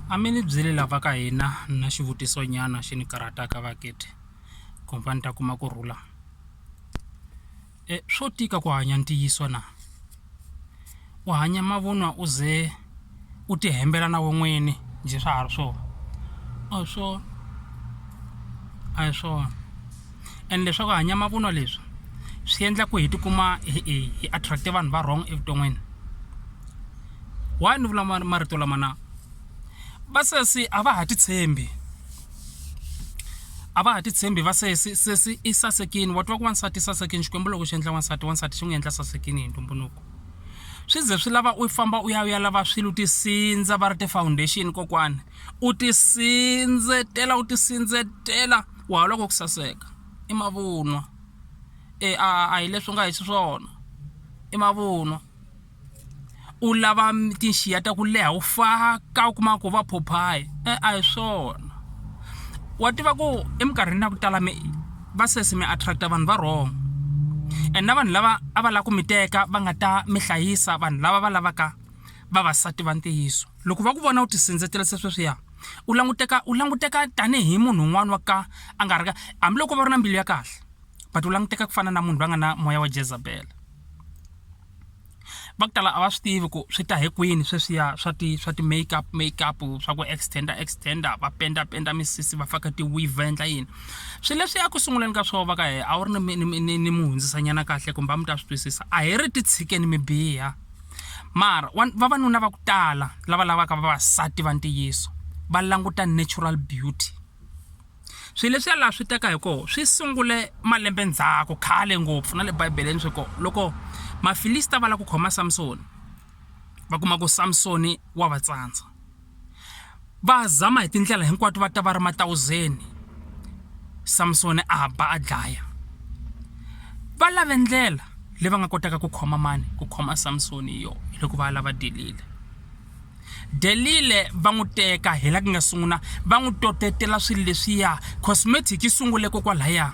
A mi ni byele lava ka hina na xivutiso nyana xi ni karataka vakete kompani ta kuma kurhula. Swo tika ku hanya ntiyiso na. U hanya mavunwa u ze u ti hembela na wen'wini njhe swa ha ri swona. A hi swona. A hi swona. And leswaku hanya mavunwa leswi swi endla ku hi tikuma hi attract vanhu va wrong evuton'wini. Why ni vula marito lama na? Vasesi a va ha titshembi. A va ha titshembi vasesi sesi i sasekini wa twa ku wansati i sasekini xikwembu loko xi endla wansati xi n'wi endla sasekini hi ntumbuluko. Swi ze swi lava u famba u ya lava swilo u tisindza va ri ti-foundation kokwani. U tisinzetela wa ha loko ku saseka. I mavunwa. A hi leswi nga hi swona. I mavunwa. U lava tinxiya ta ku leha u faka u kuma ku va phophayi. A hi swona. Wa tiva ku eminkarhini ya ku tala vasesi mi attract vanhu va wrong. And na vanhu lava a va lava ku mi teka va nga ta mi hlayisa vanhu lava va lavaka vavasati va ntiyiso. Loko va ku vona u tisinzetela sweswiya u languteka tanihi munhu un'wana wa ka a nga ri ka hambiloko va ri na mbilu ya kahle but u languteka ku fana na munhu va nga na moya wa Jezebel. Va ku tala a va swi tivi ku swi ta hi kwini sweswiya swa ti makeup swa ku extender va penda misisi va faka ti-weave endla yini. Swilo leswi a ku sunguleni ka swona va ka a wu ri ni mu hundzisanyana kahle kumbe a mi ta swi twisisa a hi ri ti tshikeni mi biha. Mara vavanuna va ku tala lava lavaka vavasati va ntiyiso va languta natural beauty. Swilo leswiya laha swi teka hi koho swi sungule malembe ndzhaku khale ngopfu na le Bibeleni swi koho loko mafilista va la ku khoma Samson va kuma ku Samson wa va tsandza. Va zama hi tindlela hinkwato va ta va ri 1000 Samson a ba a dlaya. Va lave ndlela leyi va nga kotaka ku khoma Samson yo loko va lava Delile va n'wi teka hi la ku nga sungula va n'wi totetela swilo leswiya cosmetic yi sungule kokwalaya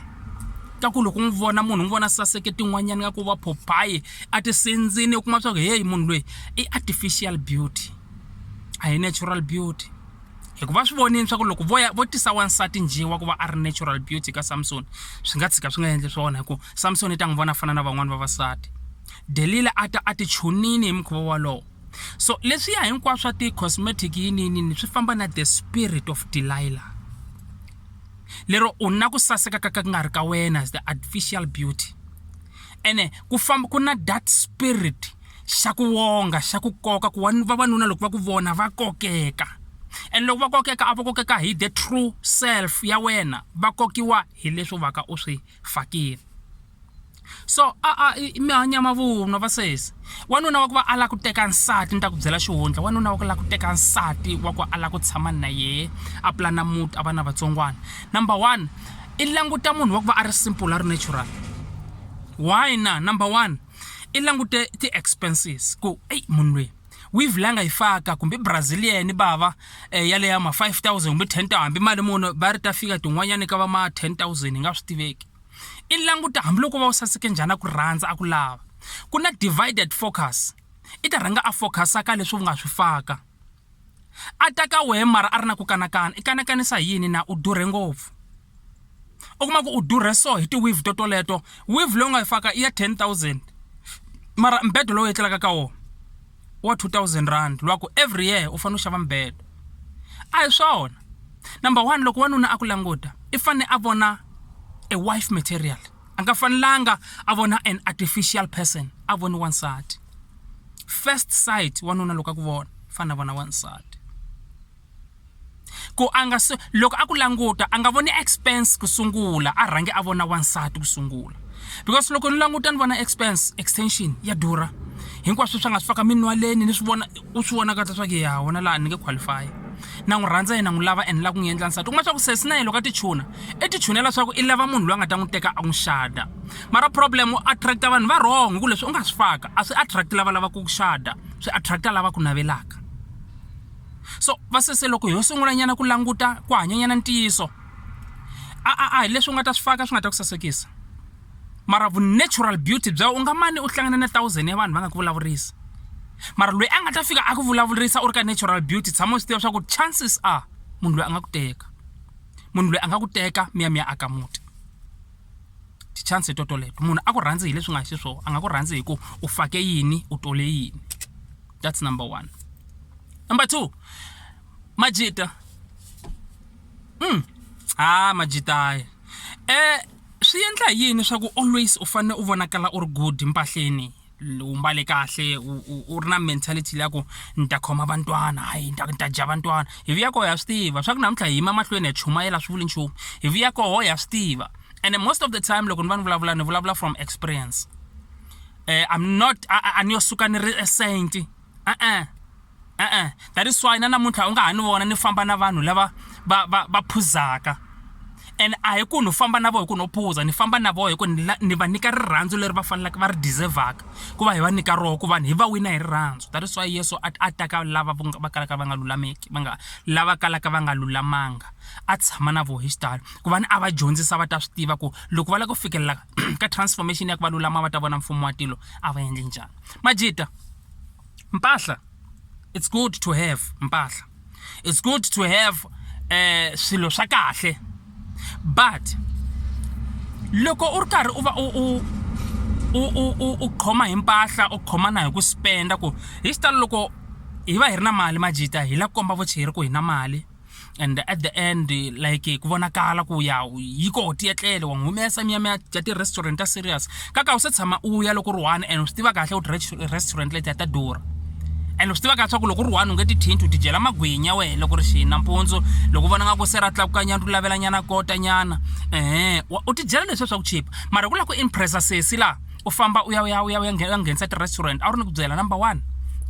ka ku loko n'wi vona munhu n'wi vona saseke tin'wanyana nga ku va phophayi a tisindzini u kuma swa ku hey munhu loyi i artificial beauty a hi natural beauty. Hikuva swi vonini swa ku loko vo tisa wansati njiwa ku va a ri natural beauty ka Samson swi nga tshika swi nga endli swona hikuva Samson i ta n'wi vona fana na van'wana vavasati. Delile a ti chunini hi mukhuva walowo. So leswiya hinkwaswo swa ti-cosmetic yini swi famba na the spirit of Delilah. Lero u na ku saseka ka nga ri ka wena is the artificial beauty. Ene ku na that spirit xa ku wonga xa ku koka ku vavanuna loko va ku vona va kokeka. And loko va kokeka a va kokeka hi the true self ya wena va kokiwa hi leswo va ka u swi fakile. So mi hanya mavunwa vasesi. Wanuna wa ku va ala ku teka nsati ni ta ku byela xihundla wanuna wa ku la ku teka nsati wa ku ala ku tshama na ye a plana muti a va na vatsongwana. Number 1 i languta munhu wa ku va a ri simple a ri natural. Why na? Number 1 i langute ti-expenses ku munhu loyi we've langa ifaka kumbe Brazilian bava yale ya ma 5000 kumbe 10000 hambi mali munhu va ri ta fika tin'wanyana ka va ma 10000 nga swi tiveki. I languta hambiloko va u saseke njhani ku rhandza a ku lava. Ku na divided focus. I ta rhanga a focusa ka leswi u nga swi faka. A ta ka wehe mara a ri na ku kanakana i kanakanisa yini na u durhe ngopfu. U kuma ku u durhe so hi ti-weave toleto weave lowu nga yi faka i ya 10000 mara mbedo lowu etlelaka ka wona wa 2000 rand loko every year u fanele u xava mbedo. A hi swona. Number 1 loko wanuna a ku languta i fane a vona a wife material. Anga fanelanga a vona an artificial person a vona wansati. First sight wanuna loko ku vona fana vona wansati. Ku anga loko a ku languta anga voni expense ku sungula a rhange a vona wansati ku sungula. Because loko ni languta ni vona expense extension ya durha. Hinkwaswo swi nga swi faka minwaleni ni swi vona u swi vona kahle swa ku ya wona la ni nge qualify. Na n'wi rhandza yena n'wi lava and la ku endla nsati. Kuma swa ku sesi na yena loko a ti chuna chunela swa ku i lava munhu loyi a nga ta n'wi teka a n'wi xada. Mara problem u attract vanhu va wrong ku leswi u nga swi faka a swi attract lava ku xada swi attract lava ku navelaka. So vasese loko ho sungula nyana ku languta ku hanya nyana ntiyiso hi leswi u nga ta swi faka swi nga ta ku sasekisa. Mara vu natural beauty bya u nga mani u hlangana na 1000 ya vanhu va nga ku vulavurisa. mara loyi a nga ta fika a ku vulavurisa u ri ka natural beauty tshama u swi tiva swa ku chances are munhu loyi a nga ku teka munhu loyi a nga ku teka miya aka muti ti-chance to toleto munhu a ku rhandzi hi leswi nga xiswona a nga ku rhandzi hi ku u fake yini u tole yini. That's number 1. Number 2, Majita. Majita swi endla yini swa ku always u fanele u vonakala u ri good mpahleni u mbale kahle u ri na mentality leya ku ni ta khoma bantwana hayi ni ta dya bantwana hi vi ya koho ya swi tiva swa ku namuntlha hi yima mahlweni ya chumayela swi vuli nchumu hi vi ya koho ya swi tiva and most of the time loko ni va ni vulavula from experience. I'm not a ni yo suka ni ri a saint that is why na namuntlha u nga ha ni vona ni famba na vanhu lava va phuzaka and a hi ku ni famba na vo hi ku no phuza ni famba na vo hi ku ni va nyika rirhandzu leri va faneleke va ri deservaka ku va hi va nyika roho ku vanhu hi va wina hi rirhandzu. That is why Yesu a taka lava va kalaka va nga lulameki lava kalaka va nga lulamanga a tshama na vo hi xitalo ku va ni a va dyondzisa va ta swi tiva ku loko va lava ku fikelela ka transformation ya ku va lulama va ta vona mfumo wa tilo a va endle njhani. Majita, mpahla, it's good to have mpahla, it's good to have swilo swa kahle, but loko u ri karhi u va u khoma hi mpahla u khoma na hi ku spenda ku hi xitalo loko hi va hi ri na mali Majita hi la komba vucheri ku hi na mali and at the end like ku vonakala ku ya yi ko ti etlele wa humesa miya ya ti restaurant ta serious kaka u se tshama u ya loko ri one and u swi tiva kahle u restaurant leti ta durha and u swi tiva kahle swa ku loko ri one u nge ti thinti u ti dyela magwinya wehe loko ri xi nampundzu loko vona nga ku se ra tlakukanyana u lavela nyana kota nyana u ti dyela leswi swa ku chipa mara ku la ku impressa sesi la u famba u ya nghenisa ti restaurant a ri ni ku byela number 1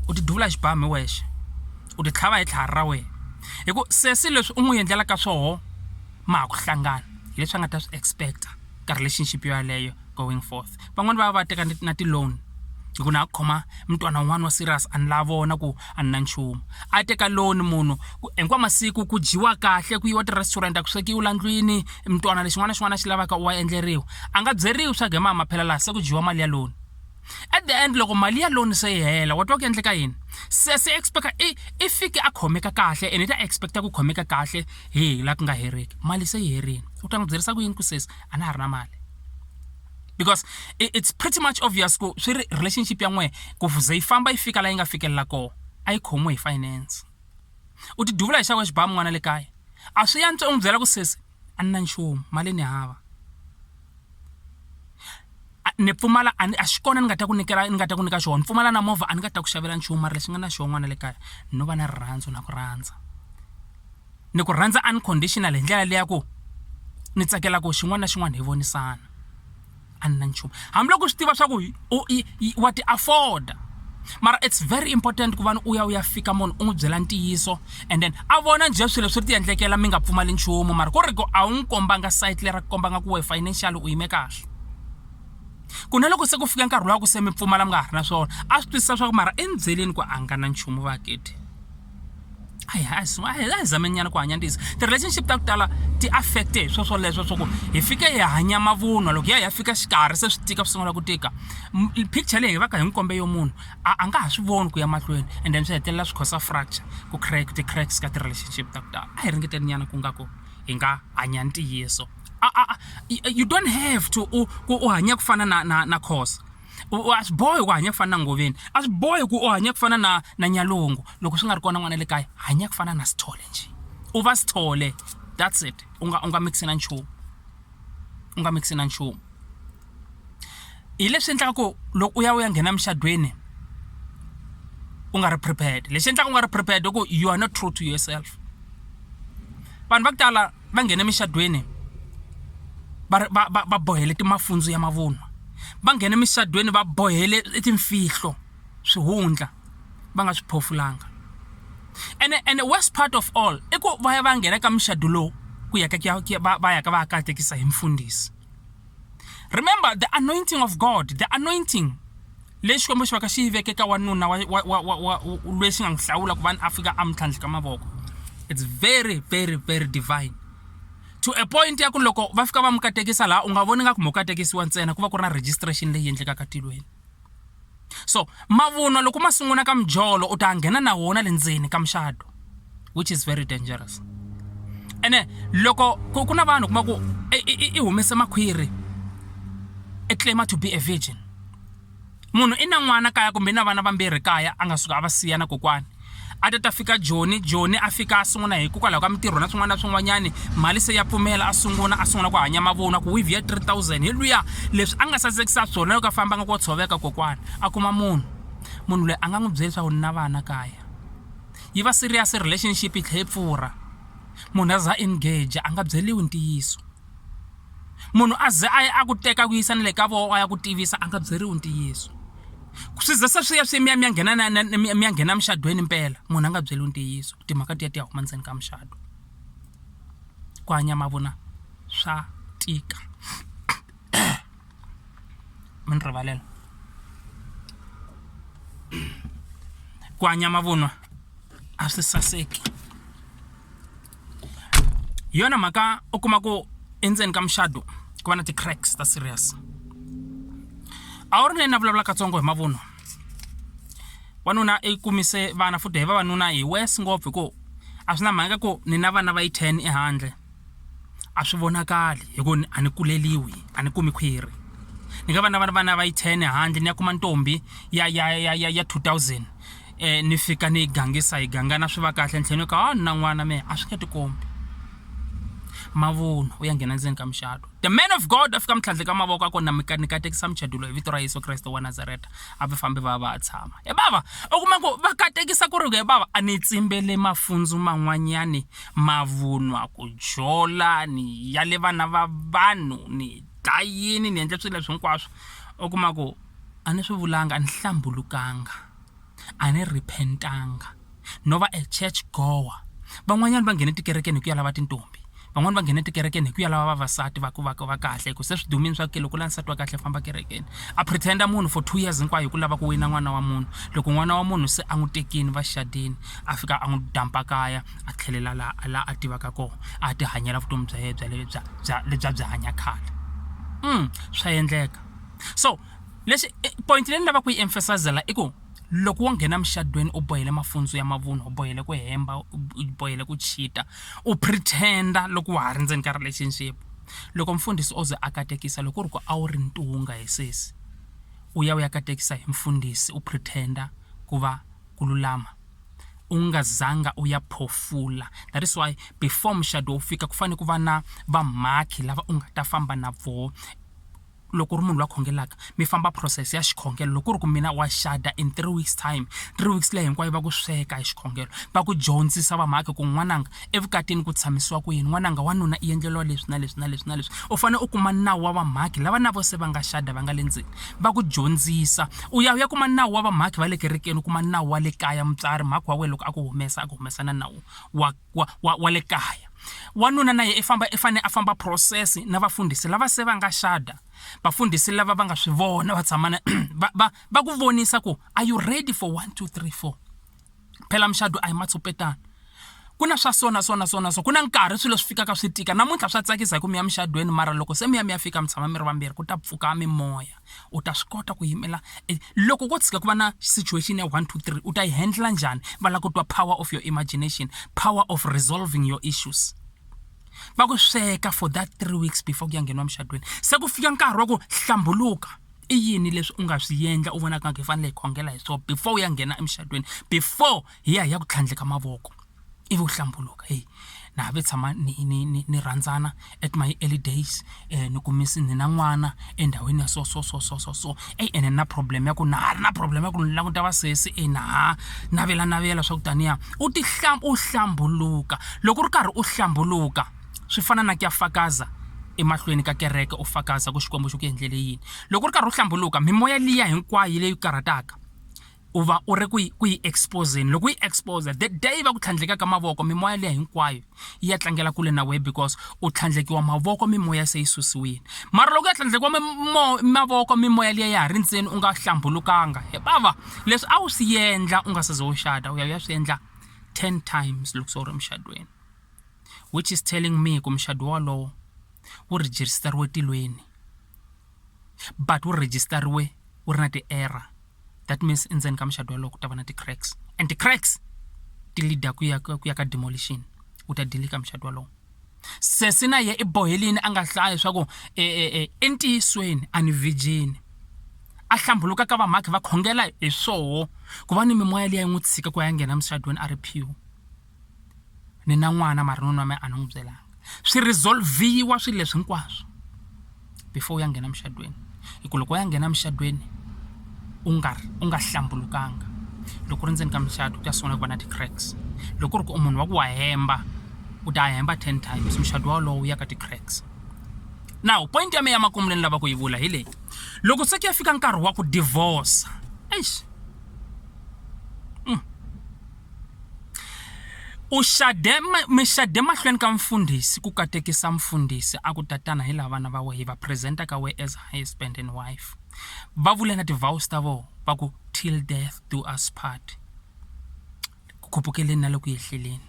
u ti duvula xibami wexe u ti tlhava hi tlhari ra wehe hi ku sesi leswi u n'wi endlelaka swoho ma ha ku hlangana hi leswi a nga ta swi expecta ka relationship yo yaleyo going forth. Van'wana va teka na ti-loan hi ku na khoma mntwana wun'wana wa serious a ni la vona ku a ni na nchumu a teka loan munhu hinkwa masiku ku dyiwa kahle ku yiwa ti-restaurant a ku swekiwi la ndlwini mntwana lexin'wana na xin'wana xi lavaka u wa endleriwa a nga byeriwi swa ge maphela laha se ku dyiwa mali ya loan. At the end loko mali ya loan se yi hela wa twa ku endleka yini se expecta i fike a khomeka kahle and i ta expecta ku khomeka kahle hi la ku nga heriki mali se yi herini u ta n'wi byerisa ku yini ku sesi a na ha ri na mali because it's pretty much obvious ku swi ri relationship ya n'we ku ze yi famba yi fika la yi nga fikelela koho a yi khomiwe hi finance u ti duvula hi xawe xibamu n'wana le kaya a swi yantswa u n'wi byela ku sesi a ni na nchumu mali ni hava ni pfumala a xi kona ni nga ta ku nyika xona ni pfumala na movha a ni nga ta ku xavela nchumu mara lexi nga na xona n'wana le kaya no va na rirhandzu na ku rhandza ni ku rhandza unconditional hi ndlela leya ku ni tsakela ku xin'wana na xin'wana hi vonisana a ni na nchumu hambiloko swi tiva swa ku wa ti afford mara it's very important ku vanhu u ya fika munhu u n'wi byela ntiyiso and then a vona njhe swilo swi ri ti endlekela mi nga pfumali nchumu mara ku ri ku a wu n'wi kombanga site lera ku kombanga ku we financial u yime kahle ku na loko se ku fika nkarhi lowa ku se mi pfumala mi nga ha ri na swona a swi twisisa swa ku mara endzheleni ku a nga na nchumu vaketi a hi zamenyana ku hanya ntiyisa ti-relationship ta ku tala ti affecte hi swoswoleswo swa ku hi fike hi hanya mavunwa loko ya fika xikarhi se swi tika swi sungula ku tika picture leyi hi va ka hi n'wi kombe yo munhu a nga ha swi voni ku ya mahlweni and then swi hetelela swi khosa fracture ku ti-cracks ka ti-relationship ta ku tala a hi ringeteninyana ku nga ku hi nga hanya ntiyiso. You don't have to u hanya ku fana na khosa a swi bohi ku hanya ku fana na ngoveni a swi bohi ku u hanya ku fana na nyalungu loko swi nga ri kona n'wana le kaya hanya ku fana na sithole nje u va sithole that's it u nga mixi na nchumu hi leswi endlaka ku loko u ya nghena mixadweni u nga ri prepared lexi endlaka u nga ri prepared ku you are not true to yourself. Vanhu va ku tala va nghena mixadweni ba bohele timafundzo ya mavunwa va nghena mixadweni va bohele timfihlo swihundla va nga swi phofulanga and the worst part of all i ku va ya va nghena ka mixado lowu ku ya va katekisa hi mfundhisi. Remember the anointing of God, the anointing lexi xikwembu xi va ka xi veke ka wanuna lexi nga n'wi hlawula ku va ni a fika a mitlhantlhi ka mavoko, it's very very very divine to a point ya ku loko va fika va mu katekisa laha u nga voni nga ku mu katekisiwa ntsena ku va ku ri na registration leyi endlekaka tilweni. So mavunwa loko ma sungula ka mjolo u ta nghena na wona le ndzeni ka mshado, which is very dangerous. Ene loko ku na vanhu kuma ku I humese makhwiri I claim to be a virgin. Munhu I na n'wana kaya kumbe na vana vambirhi kaya a nga suka a va siya na kokwani. A ta fika Joni a fika a sungula hi kokwalaho ka mitirho na swin'wana na swin'wanyani, mali se ya pfumela a sungula ku hanya mavunwa ku we've 3,000 hi luya leswi a nga sasekisa swona loko a famba nga ku tshoveka kokwani a kuma munhu loyi a nga n'wi byela leswaku ni na vana kaya. Yi va serious relationship yi tlhe pfurha. Munhu a za engage a nga byeliwi ntiyiso. Munhu a ze a ku teka ku yisa le ka vo a ya ku tivisa a nga byeriwi ntiyiso. Swiza swi ya swi mi nghena mshadweni impela munhu a nga byeliwi ntiyiso timhaka ti ya huma ndzeni ka mshado. Ku hanya mavunwa swa tika. Mani rivalela. Ku hanya mavunwa a swi saseki. Yona mhaka u kuma ku endzeni ka mshado ku va na ti-cracks ta serious. A wu ri na vulavula katsongo hi mavunwa. Wanuna I kumise vana futhi hi vavanuna hi wes ngopfu ku a swi na mhaka ku ni na vana va 10 ehandle. A swi vonakali hi ku a ni kuleliwi a ni kumi khwiri. Ni nga vana va 10 ehandle ni ya kuma ntombi ya 2000 ni fika ni gangisa hi gangana swi va kahle ntlheni ka na n'wana me a swi nga tikombi. Mavunwa u ya nghena ndzeni ka mshado. The man of God afika mtlhandle ka mavoko a kona ni katekisa mchadulo hi vito ra Yesu Kriste wa Nazareta a va fambi va tshama. E baba u kuma ku va katekisa ku ri baba a ni tsimbele mafundzu man'wanyani mavunwa ku jola ni ya le vana va vanhu ni dlayini ni endle swilo leswi hinkwaswo. U kuma ku a ni swi vulanga a ni hlambulukanga a ni repentanga no va a church goer. Van'wanyani va nghene tikerekeni ku ya lava tintombi. Van'wana va nghena tikerekeni hi ku ya lava vavasati va kahle ku se swi dumini swa ke loko la nsati wa kahle famba kerekeni. A pretenda munhu for 2 years hinkwayo hi ku lava ku wina n'wana wa munhu. Loko n'wana wa munhu se a n'wi tekini va xadini a fika a n'wi dampa kaya a tlhelela la a tivaka kona a ti hanyela vutomi bya yena lebyi hanya khale. Swa endleka. So leswi point leyi ni lava ku yi emphasizela I ku loko wo nghena mshadweni u bohele mafundzu ya mavunwa u bohele ku hemba u bohele ku cheata u pretenda loko wa ha ri ndzeni ka relationship. Loko mfundhisi o ze a katekisa loko ri ku a wu ri ntunga hi sesi u ya katekisa hi mfundhisi u pretenda ku va ku lulama u nga zanga u ya phofula. That is why before mshado u fika ku fane ku va na vamhakhi lava u nga ta famba na vo. Loko ri munhu la khongelaka mi famba process ya xikhongelo loko ri ku mina wa shada in 3 weeks time 3 weeks leyi hinkwayo va ku sweka hi xikhongelo va ku dyondzisa vamhaka ku n'wananga evukatini ku tshamisiwa ku yini n'wananga wanuna I endleliwa leswi na leswi u fane u kuma nawu wa vamhaki lava na vo se va nga shada va nga le ndzeni va ku dyondzisa u ya kuma nawu wa vamhaki va le kerekeni u kuma nawu wa le kaya mutswari mhaki wa wena loko a ku humesa na nawu wa le kaya. Wanuna na ye I fane a famba process na vafundhisi lava se va nga shada. Vafundhisi lava va nga swi vona va tsamana va ku vonisa ku are you ready for 1 2 3 4. Phela mshado a hi matsupetana. Ku na swa so ku na nkarhi swilo swi fika ka swi tika namuntlha swa tsakisa hi ku mi ya mshadweni mara loko se mi ya fika mi tshama mi ri vambirhi ku ta pfuka mimoya u ta swi kota ku yimela loko ko tshika ku va na situation ya 1 2 3 u ta yi handla njhani va la ku twa power of your imagination, power of resolving your issues. Va ku sweka for that 3 weeks before ku ya nghenwa mshadweni se ku fika nkarhi wa ku hlambuluka I yini leswi u nga swi endla u vonaka ku fanele khongela hi so before u ya nghena emshadweni before hi ya ku tlhandleka mavoko ivi u hlambuluka hey na ve tshama ni rhandzana at my early days ni kumisi ni na n'wana endhawini ya so ene na problem ya ku na problem ya ku ni languta vasesi navela swa ku taniya u hlambuluka loko ri karhi u hlambuluka swi fana na ku ya fakaza emahlweni ka kereke u fakaza ku xikwembu xi ku endlele yini. Loko ri karhi u hlambuluka mimoya liya hinkwayo leyi karataka u va u ri ku yi exposeni loko yi expose the day va ku tlhandleka ka mavoko mimoya liya hinkwayo yi ya tlangela kule na wena because u tlhandlekiwa mavoko mimoya se yi susiwile. Mara loko ya tlhandlekiwa mavoko mimoya liya ya ha ri ntseni u nga hlambulukanga he bava leswi a wu swi endla u nga se za u shada u ya swi endla 10 times loko so ri mshadweni, which is telling me ku mshado walowo wu registeriwe tilweni but wu registeriwe wu ri na ti-error that means endzeni ka muxado walowo ku ta va na ti-cracks, and ti-cracks ti leader ku ya ka demolition, u ta delika muxado walowo. Se sina ye i bohelini a nga hlaya leswaku entiyisweni a ni virgin, a hlambuluka ka vamhakhi va khongela hi swoho ku va ni mimoya liya yi n'wi tshika ku ya nghena muxadweni a ri pure. Ni na n'wana mara nuna wa mina a ni n'wi byelanga. Swi resolviwa swilo leswi hinkwaswo before u ya nghena muxadweni, hi ku loko u ya nghena muxadweni u nga hlambulukanga, loko ri ndzeni ka muxado ku ta sungula ku va na ti-cracks. Loko ri ku u munhu wa ku wa hemba u ta hemba 10 times, muxado walowo ya ka ti-cracks. Now point ya mina ya makumu leyi ni lava ku yi vula hi leyi, loko se ku ya fika nkarhi wa ku divorce, mi xade mahlweni ka mfundhisi ku katekisa mfundhisi a ku tatana hi lava vana va wena hi va presenta ka wena as husband and wife. Va vule na ti-vows ta vona va ku till death do us part, ku khupukeleni na loko hi ehleleni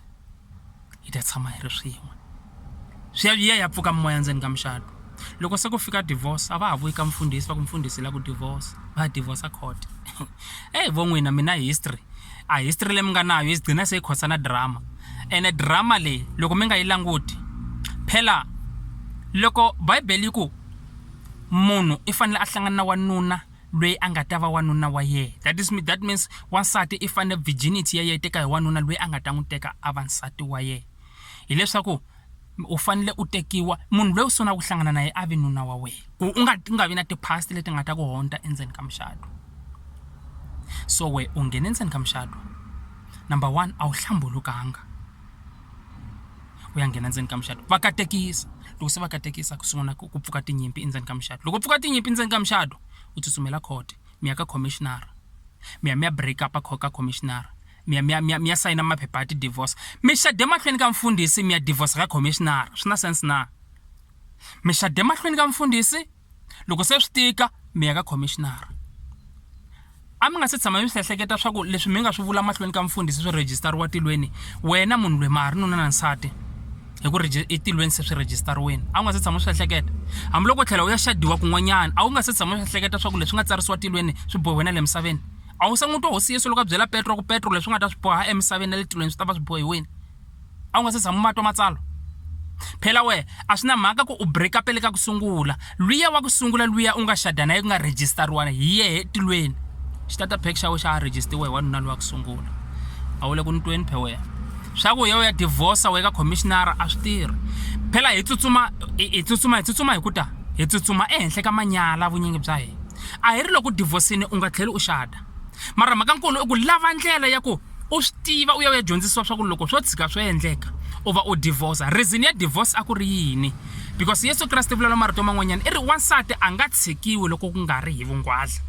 hi ta tshama hi ri swin'we. Swi ya pfuka moya ndzeni ka muxado. Loko se ku fika divorce a va ha vuyi ka mfundhisi va ku mfundhisi la ku divorce, va divorce court. Vo n'wina mina history leyi mi nga nayo yi gcina se yi khosa na drama, ene drama leyi loko mi nga yi languti phela, loko Bible yi ku munhu i fanele a hlangana na wanuna loyi a nga ta va wanuna wa yena, that means wansati i fanele virginity ya yena teka hi wanuna loyi a nga ta n'wi teka a va nsati wa yena. Hileswaku u fanele u tekiwa munhu loyi u sungula ku hlangana na yena a vi nuna wa wena, ku u nga vi na ti-past leti nga ta ku honta endzeni ka muxado. So we u nghene endzeni ka muxado, number 1 a wu hlambulukanga, u ya nghena endzeni ka muxado va katekisa. Loko se va katekisa ku sungula ku pfuka tinyimpi endzeni ka muxado. Loko pfuka tinyimpi endzeni ka muxado u tsutsumela court, mi ya ka commissioner, mi ya break up ka commissioner, mi ya sayina maphepha ya ti-divorce. Mi xade mahlweni ka mfundhisi mi ya divorce ka commissioner, swi na sense na? Mi xade mahlweni ka mfundhisi, loko se swi tika mi ya ka commissioner. A mi nga se tshama mi hleketa swa ku leswi mi nga swi vula mahlweni ka mfundhisi swi register-riwa tilweni, wena munhu loyi ma ha ri nuna na nsati hi ku etilweni se swi register-riweni. A wu nga se tshama swi hleketa hambiloko tlhela u ya xadiwa kun'wanyana, a wu nga se tshama swi hleketa swa ku leswi nga tsarisiwa tilweni swi bohiwe na le misaveni. A wu se n'wi twa hosi Yesu loko a byela Petro ku Petro leswi nga ta swi boha emisaveni na le tilweni swi ta va swi bohiweni. A wu nga se tshama matwa matsalwa. Phela we a swi na mhaka ku u break up le ka ku sungula, luya wa ku sungula luya u nga xada na ye ku nga register-riwa hi yehe tilweni, xitata pack xa wena xa register-iwe hi wanuna luwa ku sungula. A wu le ku ni tweni phe wena swa ku ya divorce we ka commissioner a swi tirhi. Phela hi tsutsuma hi ku ta hi tsutsuma ehenhla ka manyala vunyingi bya hina. A hi ri loko divorce-ini u nga tlheli u xada, mara mhakankulu i ku lava ndlela ya ku u swi tiva u ya dyondzisiwa swa ku loko swo tshika swo endleka u va u divorce. Reason ya divorce a ku ri yini? Because Yesu Kreste vulavula marito man'wanyana i ri wansati a nga tshikiwi loko ku nga ri hi vungwadla,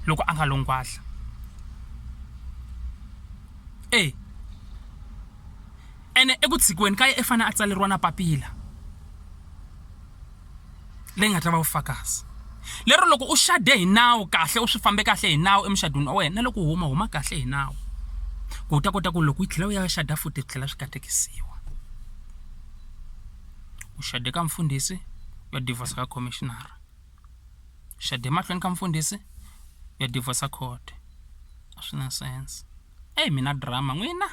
loko a nga longwadla. Ene eku tshikiweni ka ye i fanele a tsaleriwa na papila leyi nga ta va vufakasi, lero loko u xade hi nawu kahle u swi fambe kahle hi nawu emuxadweni wa wena, na loko u huma kahle hi nawu ku u ta kota ku loko u tlhela u ya xada futhi tlhela swi katekisiwa. U xade ka mfundhisi u ya divorce ka commissioner, xade mahlweni ka mfundhisi u ya divorce court. A swi na sense. Mina drama n'wina,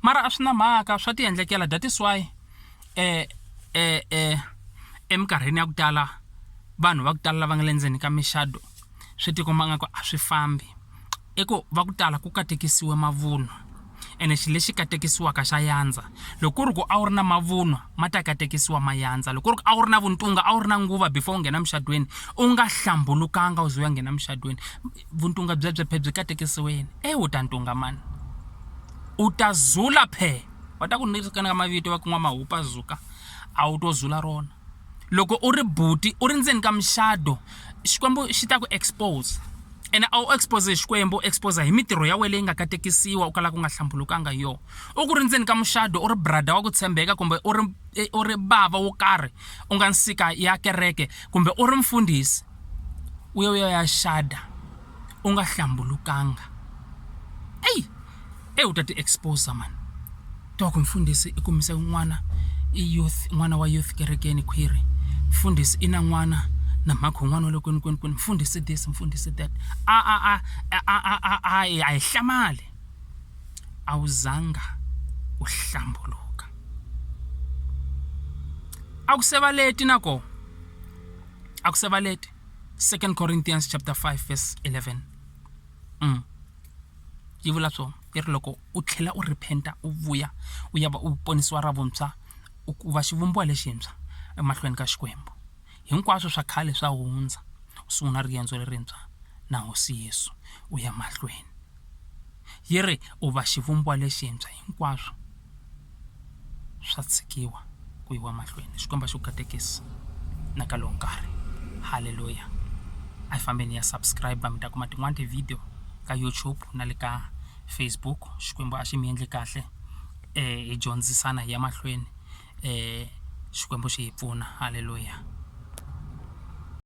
mara a swi na mhaka swa ti endlekela. That is why eminkarhini ya ku tala vanhu va ku tala lava nga le ndzeni ka mixado swi tikomba nga ku a swi fambi, i ku va ku tala ku katekisiwe mavunwa, ene xilo lexi katekisiwaka xa yandza. Loko ku ri ku a wu ri na mavunwa ma ta katekisiwa ma yandza, loko ku ri ku a wu ri na vuntunga a wu ri na nguva before u nghena muxadweni u nga hlambulukanga u ze u ya nghena muxadweni, vuntunga byebye phe byi katekisiweni, u ta ntunga mani, u ta zula phe. Va ta ku nyikana ka mavito va ku n'wamahupa zuka, a wu to zula rona. Loko u ri buti u ri ndzeni ka muxado, xikwembu xi ta ku expose, ene a wu expose xikwembu, expose hi mitirho ya wena leyi nga katekisiwa u kala ku nga hlambulukanga yo. U ku ri ndzeni ka muxado u ri brother wa ku tshembeka, kumbe u ri bava wo karhi u nga nsika ya kereke, kumbe u ri mfundhisi u ya xada u nga hlambulukanga, u ta ti expose man. To ku mfundhisi i kumise n'wana wa youth kerekeni khwiri, mfundhisi ina n'wana na mhakho n'wana wa le kwini mfundhisi this mfundhisi that a hi hlamali a wu zanga u hlambuluka a ku sevaleti nako a ku sevaleti 2 Corinthians chapter 5 verse 11 yi vula so yi ri loko u tlhela u repenta u vuya u ya va u ponisiwa ra vuntshwa u va xivumbiwa lexintshwa emahlweni ka Xikwembu hinkwaswo swa khale swa hundza u sungula riendzo lerintshwa na Hosi Yesu u ya mahlweni yi ri u va xivumbiwa lexintshwa hinkwaswo swa tshikiwa ku yiwa mahlweni Xikwembu xi ku katekisa na ka lowu nkarhi haleluya a hi fambeni ya subscribe mi ta kuma tin'wana ti-video ka YouTube na le ka Facebook Xikwembu a xi mi endle kahle hi dyondzisana hi ya mahlweni Xikwembu xi hi pfuna haleluya